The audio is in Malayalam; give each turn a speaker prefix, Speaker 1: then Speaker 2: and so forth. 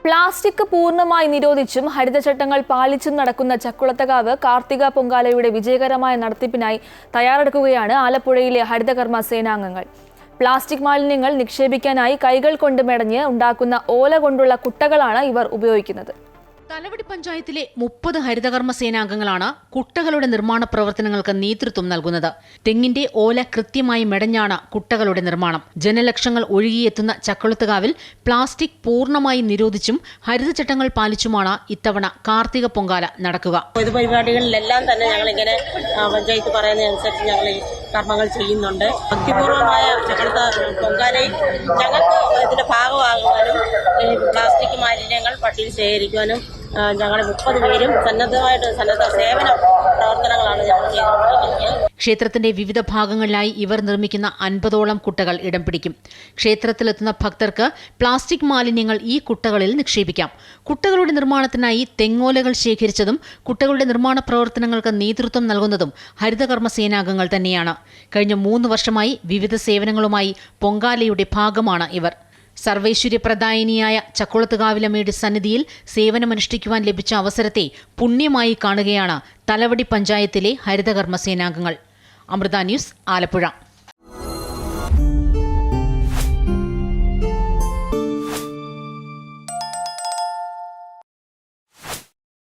Speaker 1: പ്ലാസ്റ്റിക് പൂർണ്ണമായി നിരോധിച്ചും ഹരിതചട്ടങ്ങൾ പാലിച്ചും നടക്കുന്ന ചക്കുളത്തകാവ് കാർത്തിക പൊങ്കാലയുടെ വിജയകരമായ നടത്തിപ്പിനായി തയ്യാറെടുക്കുകയാണ് ആലപ്പുഴയിലെ ഹരിതകർമ്മ സേനാംഗങ്ങൾ. പ്ലാസ്റ്റിക് മാലിന്യങ്ങൾ നിക്ഷേപിക്കാനായി കൈകൾ കൊണ്ട് മെടഞ്ഞ് ഉണ്ടാക്കുന്ന ഓല കൊണ്ടുള്ള കുട്ടകളാണ് ഇവർ ഉപയോഗിക്കുന്നത്.
Speaker 2: തലവടി പഞ്ചായത്തിലെ 30 ഹരിതകർമ്മ സേനാംഗങ്ങളാണ് കുട്ടകളുടെ നിർമ്മാണ പ്രവർത്തനങ്ങൾക്ക് നേതൃത്വം നൽകുന്നത്. തെങ്ങിന്റെ ഓല കൃത്യമായി മെടഞ്ഞാണ് കുട്ടകളുടെ നിർമ്മാണം. ജനലക്ഷങ്ങൾ ഒഴുകിയെത്തുന്ന ചക്കുളത്തുകാവിൽ പ്ലാസ്റ്റിക് പൂർണ്ണമായി നിരോധിച്ചും ഹരിതചട്ടങ്ങൾ പാലിച്ചുമാണ് ഇത്തവണ കാർത്തിക പൊങ്കാല നടക്കുക.
Speaker 3: പൊതുപരിപാടികളിലെല്ലാം തന്നെ ഞങ്ങളിങ്ങനെ പഞ്ചായത്ത് പറയുന്നതനുസരിച്ച് ഞങ്ങൾ ഈ കർമ്മങ്ങൾ ചെയ്യുന്നുണ്ട്. ഭക്തിപൂർവമായ ചക്കുളത്ത പൊങ്കാലയിൽ ഞങ്ങൾക്ക് ഇതിന്റെ ഭാഗമാകുവാനും പ്ലാസ്റ്റിക് മാലിന്യങ്ങൾ പട്ടിയിൽ ശേഖരിക്കുവാനും ഞങ്ങൾ 30 പേരും സന്നദ്ധ സേവന പ്രവർത്തനങ്ങളാണ് ഞങ്ങൾ ചെയ്തുകൊണ്ടിരിക്കുന്നത്.
Speaker 2: ക്ഷേത്രത്തിന്റെ വിവിധ ഭാഗങ്ങളിലായി ഇവർ നിർമ്മിക്കുന്ന 50ഓളം കുട്ടകൾ ഇടം പിടിക്കും. ക്ഷേത്രത്തിലെത്തുന്ന ഭക്തർക്ക് പ്ലാസ്റ്റിക് മാലിന്യങ്ങൾ ഈ കുട്ടകളിൽ നിക്ഷേപിക്കാം. കുട്ടകളുടെ നിർമ്മാണത്തിനായി തെങ്ങോലകൾ ശേഖരിച്ചതും കുട്ടകളുടെ നിർമ്മാണ പ്രവർത്തനങ്ങൾക്ക് നേതൃത്വം നൽകുന്നതും ഹരിതകർമ്മ സേനാംഗങ്ങൾ തന്നെയാണ്. കഴിഞ്ഞ 3 വർഷമായി വിവിധ സേവനങ്ങളുമായി പൊങ്കാലയുടെ ഭാഗമാണ് ഇവർ. സർവൈശ്വര്യപ്രദായിനിയായ ചക്കുളത്തുകാവിലമ്മയുടെ സന്നിധിയിൽ സേവനമനുഷ്ഠിക്കുവാൻ ലഭിച്ച അവസരത്തെ പുണ്യമായി കാണുകയാണ് തലവടി പഞ്ചായത്തിലെ ഹരിതകർമ്മ സേനാംഗങ്ങൾ. അമൃത ന്യൂസ്, ആലപ്പുഴ.